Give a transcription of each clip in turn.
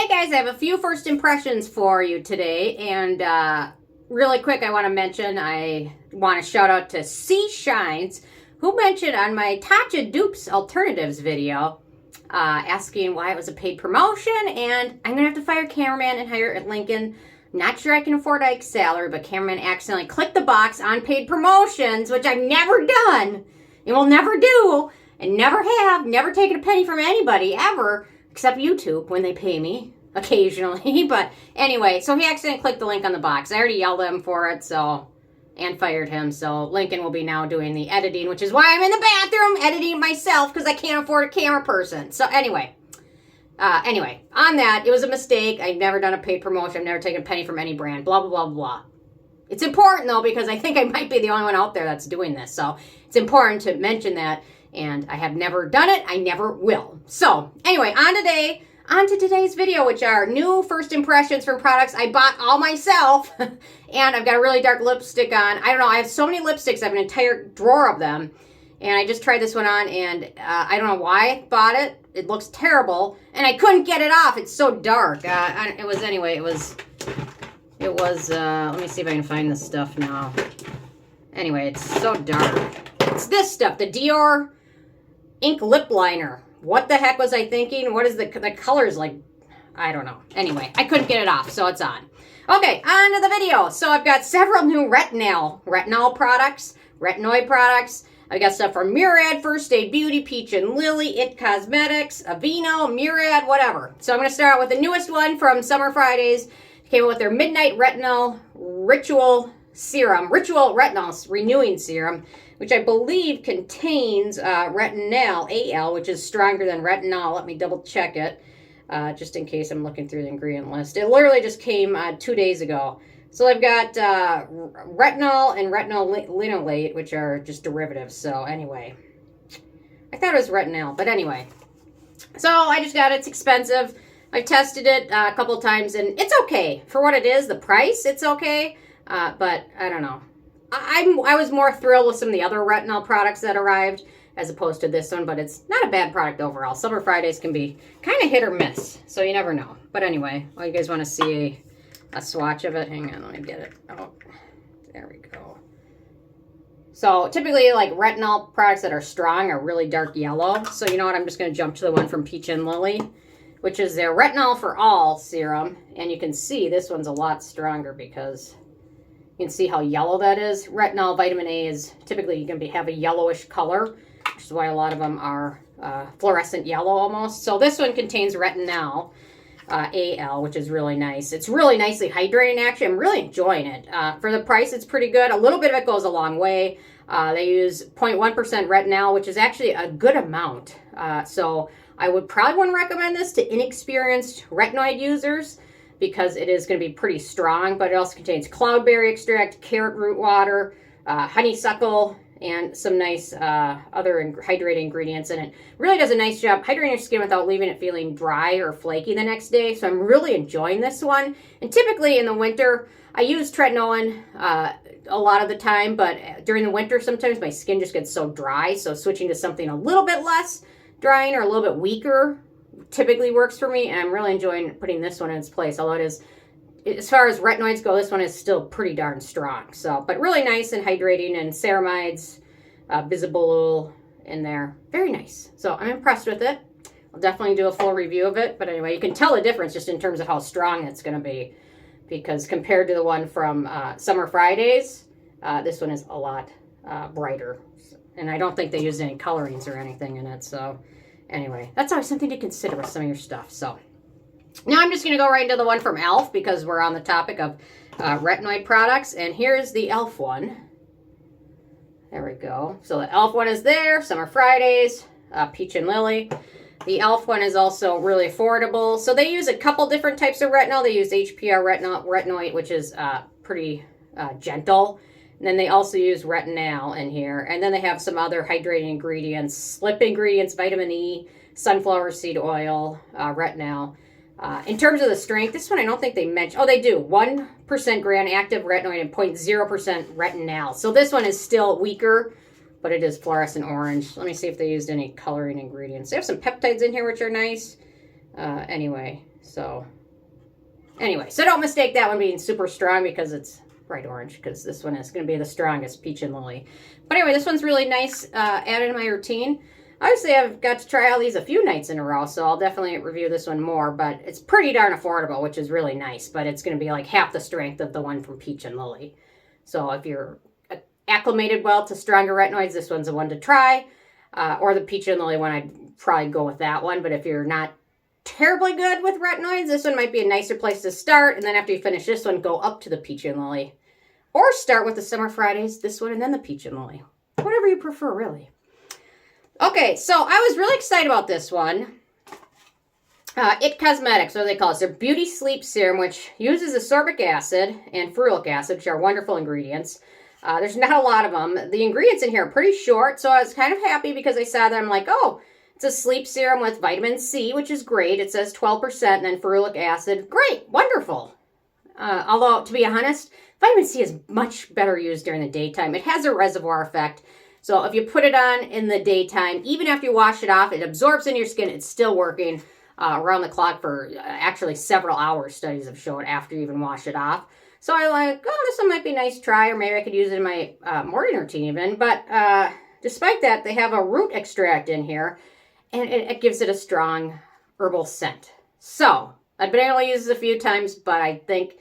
Hey guys, I have a few first impressions for you today, and really quick I want to mention, I want to shout out to C Shines, who mentioned on my Tatcha Dupes Alternatives video, asking why it was a paid promotion, and I'm going to have to fire cameraman and hire at Lincoln. Not sure I can afford Ike's salary, but cameraman accidentally clicked the box on paid promotions, which I've never done, and will never do, and never have, never taken a penny from anybody, ever, except YouTube when they pay me occasionally. But anyway, so he accidentally clicked the link on the box. I already yelled at him for it, so, and fired him. So Lincoln will be now doing the editing, which is why I'm in the bathroom editing it myself, because I can't afford a camera person. So anyway, on that, it was a mistake. I've never done a paid promotion. I've never taken a penny from any brand. Blah, blah, blah, blah. It's important, though, because I think I might be the only one out there that's doing this. So it's important to mention that. And I have never done it. I never will. So anyway, on to today's video, which are new first impressions from products I bought all myself. And I've got a really dark lipstick on. I don't know. I have so many lipsticks. I have an entire drawer of them. And I just tried this one on, and I don't know why I bought it. It looks terrible. And I couldn't get it off. It's so dark. It was, let me see if I can find this stuff now. Anyway, it's so dark. It's this stuff, the Dior ink lip liner. What the heck was I thinking? What is the colors like? I don't know. Anyway, I couldn't get it off, so it's on. Okay, on to the video. So I've got several new Retinol products, Retinoid products. I got stuff from Murad, First Aid Beauty, Peach and Lily, It Cosmetics, Aveeno, Murad, whatever. So I'm going to start out with the newest one from Summer Fridays. Came out with their Midnight Retinol Ritual Retinol Renewing Serum, which I believe contains Retinal, AL, which is stronger than Retinol. Let me double check it, just in case I'm looking through the ingredient list. It literally just came 2 days ago. So I've got Retinol and Retinol linolate, which are just derivatives. So anyway, I thought it was Retinol, but anyway. So I just got it. It's expensive. I've tested it a couple of times, and it's okay. For what it is, the price, it's okay. But I don't know. I was more thrilled with some of the other Retinol products that arrived as opposed to this one, but it's not a bad product overall. Summer Fridays can be kind of hit or miss, so you never know. But anyway, well, you guys want to see a swatch of it? Hang on, let me get it. Oh, there we go. So typically, like, Retinol products that are strong are really dark yellow. So you know what? I'm just going to jump to the one from Peach and Lily, which is their Retinol for All serum. And you can see this one's a lot stronger because you can see how yellow that is. Retinol vitamin A is typically going to have a yellowish color, which is why a lot of them are fluorescent yellow almost. So this one contains Retinol AL, which is really nice. It's really nicely hydrating, actually. I'm really enjoying it. For the price, it's pretty good. A little bit of it goes a long way. They use 0.1% Retinol, which is actually a good amount. So I would probably want to recommend this to inexperienced retinoid users, because it is going to be pretty strong, but it also contains cloudberry extract, carrot root water, honeysuckle, and some nice other hydrating ingredients. And it really does a nice job hydrating your skin without leaving it feeling dry or flaky the next day. So I'm really enjoying this one. And typically in the winter, I use tretinoin a lot of the time, but during the winter, sometimes my skin just gets so dry. So switching to something a little bit less drying or a little bit weaker typically works for me, and I'm really enjoying putting this one in its place. Although it is, as far as retinoids go, this one is still pretty darn strong. So, but really nice and hydrating, and ceramides, visible in there. Very nice. So I'm impressed with it. I'll definitely do a full review of it. But anyway, you can tell the difference just in terms of how strong it's going to be, because compared to the one from Summer Fridays, this one is a lot brighter. And I don't think they used any colorings or anything in it. So anyway, that's always something to consider with some of your stuff. So now I'm just going to go right into the one from e.l.f. because we're on the topic of retinoid products. And here's the e.l.f. one. There we go. So the e.l.f. one is there. Summer Fridays, Peach and Lily. The e.l.f. one is also really affordable. So they use a couple different types of retinol. They use HPR retinoid, which is pretty gentle. And then they also use Retinal in here. And then they have some other hydrating ingredients, slip ingredients, vitamin E, sunflower seed oil, Retinal. In terms of the strength, this one I don't think they mentioned. Oh, they do. 1% gram-active retinoid and 0.0% Retinal. So this one is still weaker, but it is fluorescent orange. Let me see if they used any coloring ingredients. They have some peptides in here, which are nice. Anyway, so Anyway, so don't mistake that one being super strong because it's bright orange, because this one is going to be the strongest, Peach and Lily. But anyway, this one's really nice, added to my routine. Obviously, I've got to try all these a few nights in a row, so I'll definitely review this one more, but it's pretty darn affordable, which is really nice, but it's going to be like half the strength of the one from Peach and Lily. So if you're acclimated well to stronger retinoids, this one's the one to try, or the Peach and Lily one, I'd probably go with that one, but if you're not terribly good with retinoids, this one might be a nicer place to start, and then after you finish this one, go up to the Peach and Lily. Or start with the Summer Fridays, this one, and then the Peach and Lily. Whatever you prefer, really. Okay, so I was really excited about this one. It Cosmetics, what do they call it? It's their Beauty Sleep Serum, which uses ascorbic acid and ferulic acid, which are wonderful ingredients. There's not a lot of them. The ingredients in here are pretty short, so I was kind of happy because I saw that. I'm like, oh, it's a sleep serum with vitamin C, which is great. It says 12% and then ferulic acid. Great, wonderful. Although, to be honest, vitamin C is much better used during the daytime. It has a reservoir effect. So if you put it on in the daytime, even after you wash it off, it absorbs in your skin. It's still working around the clock for actually several hours, studies have shown, after you even wash it off. So I like, oh, this one might be a nice try, or maybe I could use it in my morning routine even. But despite that, they have a root extract in here, and it gives it a strong herbal scent. So I've been able to use this a few times, but I think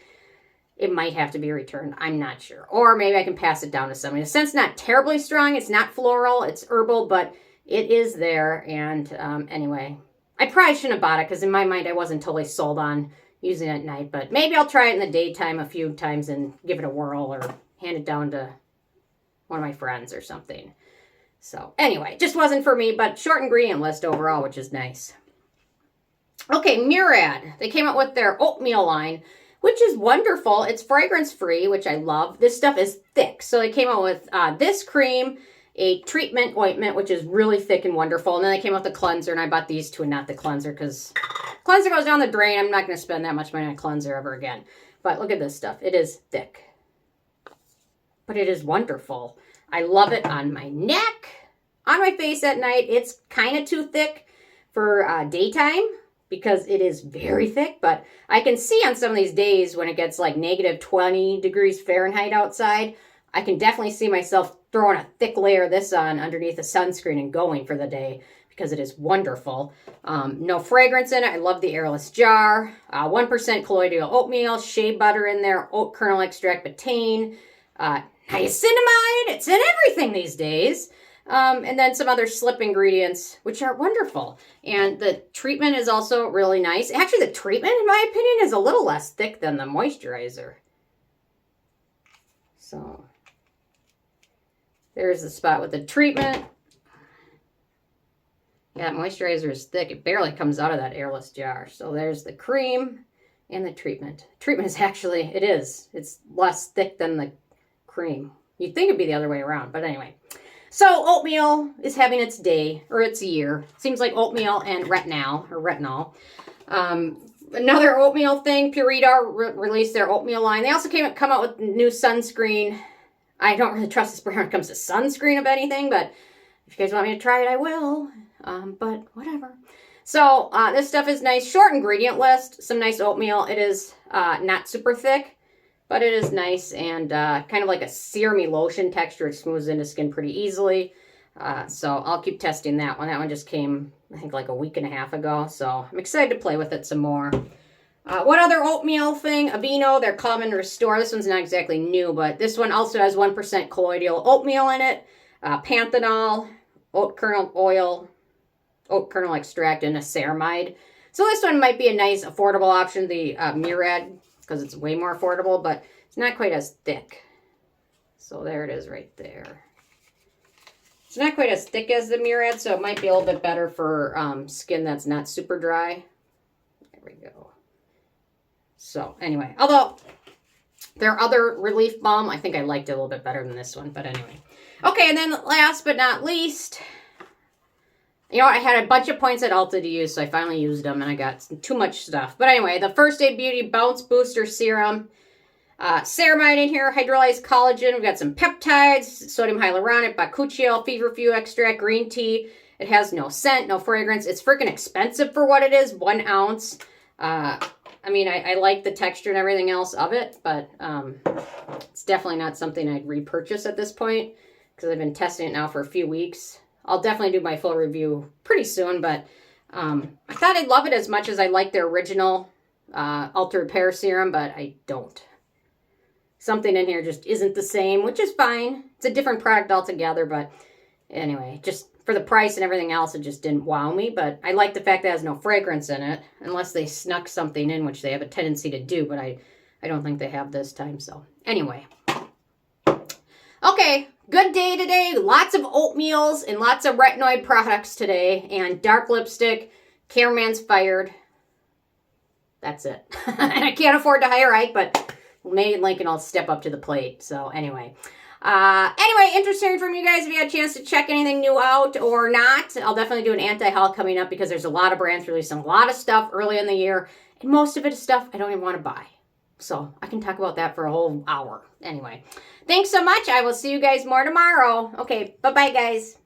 it might have to be returned. I'm not sure. Or maybe I can pass it down to somebody. The scent's not terribly strong. It's not floral. It's herbal, but it is there. And anyway, I probably shouldn't have bought it because in my mind, I wasn't totally sold on using it at night. But maybe I'll try it in the daytime a few times and give it a whirl, or hand it down to one of my friends or something. So anyway, it just wasn't for me, but short ingredient list overall, which is nice. Okay, Murad. They came out with their oatmeal line, which is wonderful. It's fragrance-free, which I love. This stuff is thick. So they came out with this cream, a treatment ointment, which is really thick and wonderful. And then they came out with the cleanser, and I bought these two and not the cleanser because cleanser goes down the drain. I'm not going to spend that much money on a cleanser ever again. But look at this stuff. It is thick. But it is wonderful. I love it on my neck, on my face at night. It's kind of too thick for daytime, because it is very thick, but I can see on some of these days when it gets like negative 20 degrees Fahrenheit outside, I can definitely see myself throwing a thick layer of this on underneath the sunscreen and going for the day, because it is wonderful. No fragrance in it. I love the airless jar. 1% colloidal oatmeal, shea butter in there, oat kernel extract, betaine, niacinamide. It's in everything these days. And then some other slip ingredients, which are wonderful. And the treatment is also really nice. Actually, the treatment, in my opinion, is a little less thick than the moisturizer. So there's the spot with the treatment. Yeah, moisturizer is thick. It barely comes out of that airless jar. So there's the cream and the treatment. Treatment is actually, it's less thick than the cream. You'd think it'd be the other way around, but anyway. So oatmeal is having its day, or its year. Seems like oatmeal and Retinol. Another oatmeal thing, Purito released their oatmeal line. They also come out with new sunscreen. I don't really trust this brand when it comes to sunscreen of anything, but if you guys want me to try it, I will. But whatever. So this stuff is nice. Short ingredient list. Some nice oatmeal. It is not super thick, but it is nice and kind of like a serumy lotion texture. It smooths into skin pretty easily. So I'll keep testing that one. That one just came, I think, like a week and a half ago. So I'm excited to play with it some more. What other oatmeal thing? Aveeno, their Calm and Restore. This one's not exactly new, but this one also has 1% colloidal oatmeal in it. Panthenol, oat kernel oil, oat kernel extract, and a ceramide. So this one might be a nice affordable option, the Murad, because it's way more affordable, but it's not quite as thick. So there it is right there. It's not quite as thick as the Murad, so it might be a little bit better for skin that's not super dry. There we go. So anyway, although their other relief balm, I think I liked it a little bit better than this one, but anyway. Okay, and then last but not least, you know, I had a bunch of points at Ulta to use, so I finally used them, and I got too much stuff. But anyway, the First Aid Beauty Bounce Booster Serum. Ceramide in here, hydrolyzed collagen. We've got some peptides, sodium hyaluronic, bakuchiol, feverfew extract, green tea. It has no scent, no fragrance. It's freaking expensive for what it is, 1 ounce. I mean, I like the texture and everything else of it, but it's definitely not something I'd repurchase at this point because I've been testing it now for a few weeks. I'll definitely do my full review pretty soon, but I thought I'd love it as much as I like their original Ultra Repair Serum, but I don't. Something in here just isn't the same, which is fine. It's a different product altogether, but anyway, just for the price and everything else, it just didn't wow me. But I like the fact that it has no fragrance in it, unless they snuck something in, which they have a tendency to do, but I don't think they have this time. So anyway. Okay, good day today. Lots of oatmeals and lots of retinoid products today, and dark lipstick. Cameraman's fired. That's it. And I can't afford to hire Ike, but maybe Lincoln will step up to the plate. So anyway. Interested hearing from you guys. If you had a chance to check anything new out or not, I'll definitely do an anti-haul coming up because there's a lot of brands releasing a lot of stuff early in the year, and most of it is stuff I don't even want to buy. So I can talk about that for a whole hour. Anyway, thanks so much. I will see you guys more tomorrow. Okay, bye-bye, guys.